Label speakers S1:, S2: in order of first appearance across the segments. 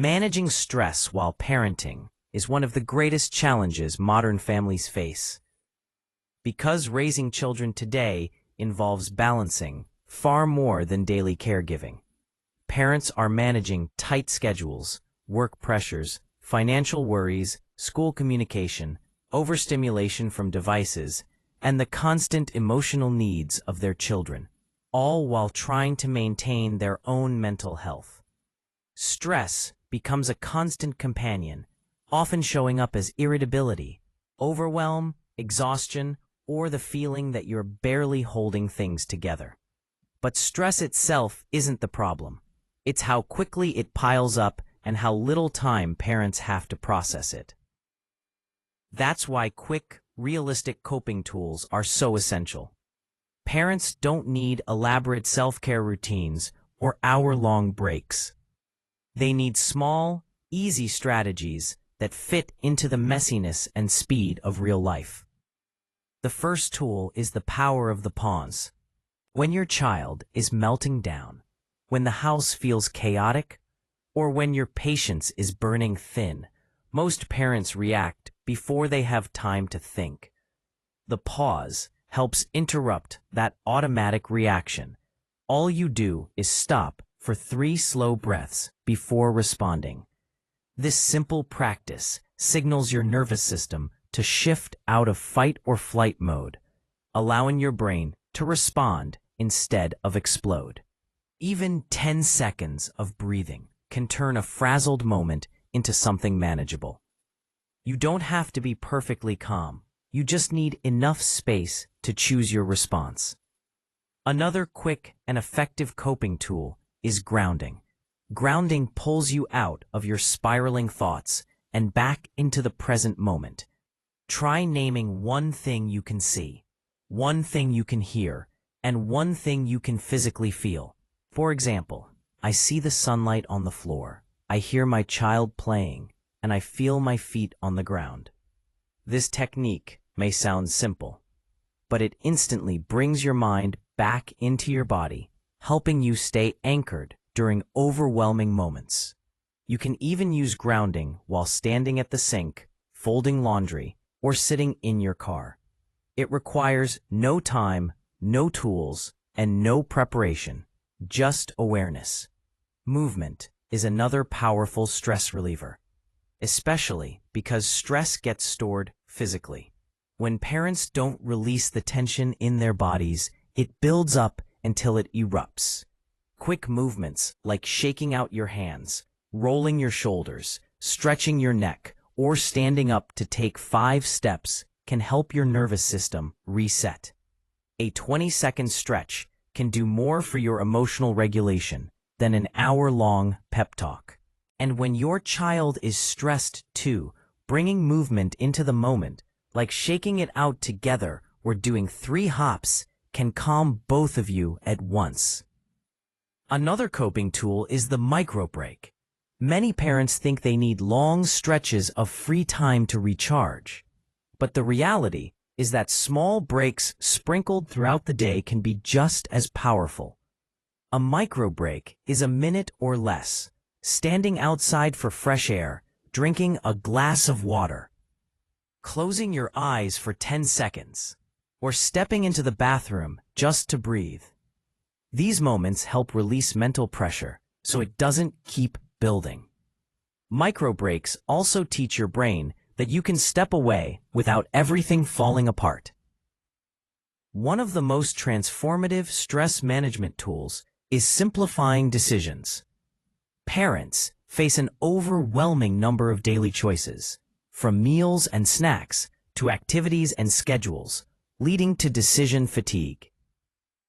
S1: Managing stress while parenting is one of the greatest challenges modern families face. Because raising children today involves balancing far more than daily caregiving. Parents are managing tight schedules, work pressures, financial worries, school communication, overstimulation from devices, and the constant emotional needs of their children, all while trying to maintain their own mental health. Stress becomes a constant companion, often showing up as irritability, overwhelm, exhaustion, or the feeling that you're barely holding things together. But stress itself isn't the problem. It's how quickly it piles up and how little time parents have to process it. That's why quick, realistic coping tools are so essential. Parents don't need elaborate self-care routines or hour-long breaks. They need small, easy strategies that fit into the messiness and speed of real life. The first tool is the power of the pause. When your child is melting down, when the house feels chaotic, or when your patience is burning thin, most parents react before they have time to think. The pause helps interrupt that automatic reaction. All you do is stop for 3 slow breaths before responding. This simple practice signals your nervous system to shift out of fight or flight mode, allowing your brain to respond instead of explode. Even 10 seconds of breathing can turn a frazzled moment into something manageable. You don't have to be perfectly calm. You just need enough space to choose your response. Another quick and effective coping tool is grounding. Grounding pulls you out of your spiraling thoughts and back into the present moment. Try naming one thing you can see, one thing you can hear, and one thing you can physically feel. For example, I see the sunlight on the floor, I hear my child playing, and I feel my feet on the ground. This technique may sound simple, but it instantly brings your mind back into your body, helping you stay anchored during overwhelming moments. You can even use grounding while standing at the sink, folding laundry, or sitting in your car. It requires no time, no tools, and no preparation, just awareness. Movement is another powerful stress reliever, especially because stress gets stored physically. When parents don't release the tension in their bodies, it builds up until it erupts. Quick movements like shaking out your hands, rolling your shoulders, stretching your neck, or standing up to take 5 steps can help your nervous system reset. A 20-second stretch can do more for your emotional regulation than an hour-long pep talk. And when your child is stressed too, bringing movement into the moment, like shaking it out together or doing 3 hops, can calm both of you at once. Another coping tool is the micro break. Many parents think they need long stretches of free time to recharge. But the reality is that small breaks sprinkled throughout the day can be just as powerful. A micro break is a minute or less, standing outside for fresh air, drinking a glass of water, closing your eyes for 10 seconds, or stepping into the bathroom just to breathe. These moments help release mental pressure so it doesn't keep building. Micro breaks also teach your brain that you can step away without everything falling apart. One of the most transformative stress management tools is simplifying decisions. Parents face an overwhelming number of daily choices, from meals and snacks to activities and schedules, leading to decision fatigue,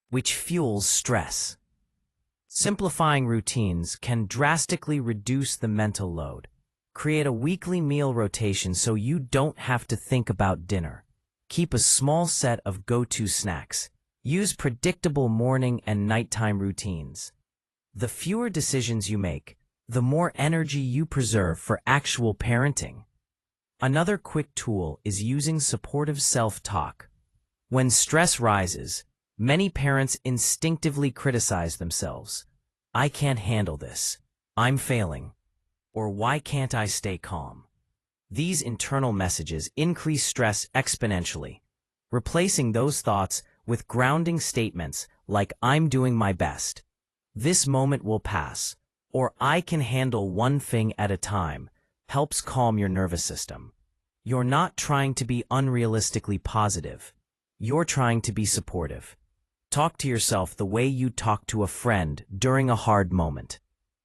S1: which fuels stress. Simplifying routines can drastically reduce the mental load. Create a weekly meal rotation so you don't have to think about dinner. Keep a small set of go-to snacks. Use predictable morning and nighttime routines. The fewer decisions you make, the more energy you preserve for actual parenting. Another quick tool is using supportive self-talk. When stress rises, many parents instinctively criticize themselves. I can't handle this. I'm failing. or why can't I stay calm? These internal messages increase stress exponentially, replacing those thoughts with grounding statements like I'm doing my best, this moment will pass, or I can handle one thing at a time, helps calm your nervous system. You're not trying to be unrealistically positive. You're trying to be supportive. Talk to yourself the way you talk to a friend during a hard moment.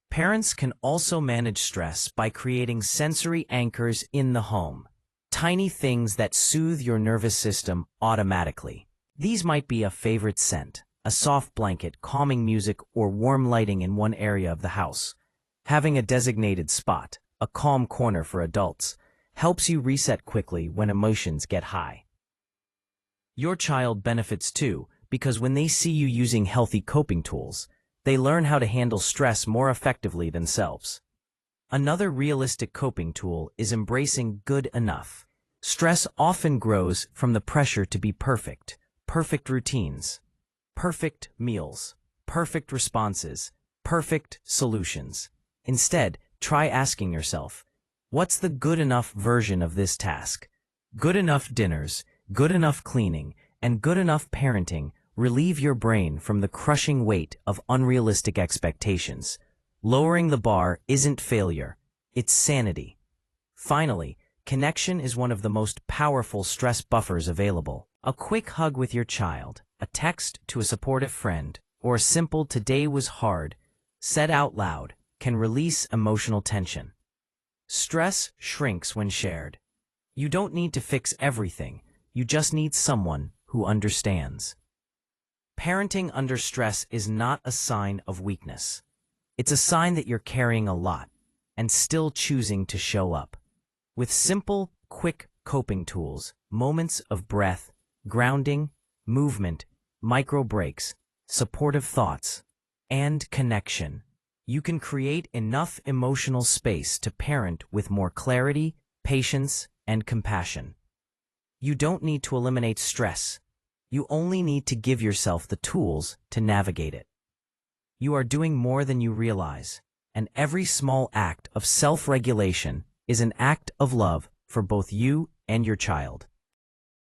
S1: Parents can also manage stress by creating sensory anchors in the home, tiny things that soothe your nervous system automatically. These might be a favorite scent, a soft blanket, calming music, or warm lighting in one area of the house. Having a designated spot, a calm corner for adults, helps you reset quickly when emotions get high. Your child benefits too, because when they see you using healthy coping tools, they learn how to handle stress more effectively themselves. Another realistic coping tool is embracing good enough. Stress often grows from the pressure to be perfect, perfect routines, perfect meals, perfect responses, perfect solutions. Instead, try asking yourself, what's the good enough version of this task? Good enough dinners, good enough cleaning, and good enough parenting relieve your brain from the crushing weight of unrealistic expectations. Lowering the bar isn't failure, it's sanity. Finally, connection is one of the most powerful stress buffers available. A quick hug with your child, a text to a supportive friend, or a simple "today was hard" said out loud can release emotional tension. Stress shrinks when shared. You don't need to fix everything, you just need someone who understands. Parenting under stress is not a sign of weakness. It's a sign that you're carrying a lot and still choosing to show up. With simple, quick coping tools, moments of breath, grounding, movement, micro breaks, supportive thoughts, and connection, you can create enough emotional space to parent with more clarity, patience, and compassion. You don't need to eliminate stress. You only need to give yourself the tools to navigate it. You are doing more than you realize, and every small act of self-regulation is an act of love for both you and your child.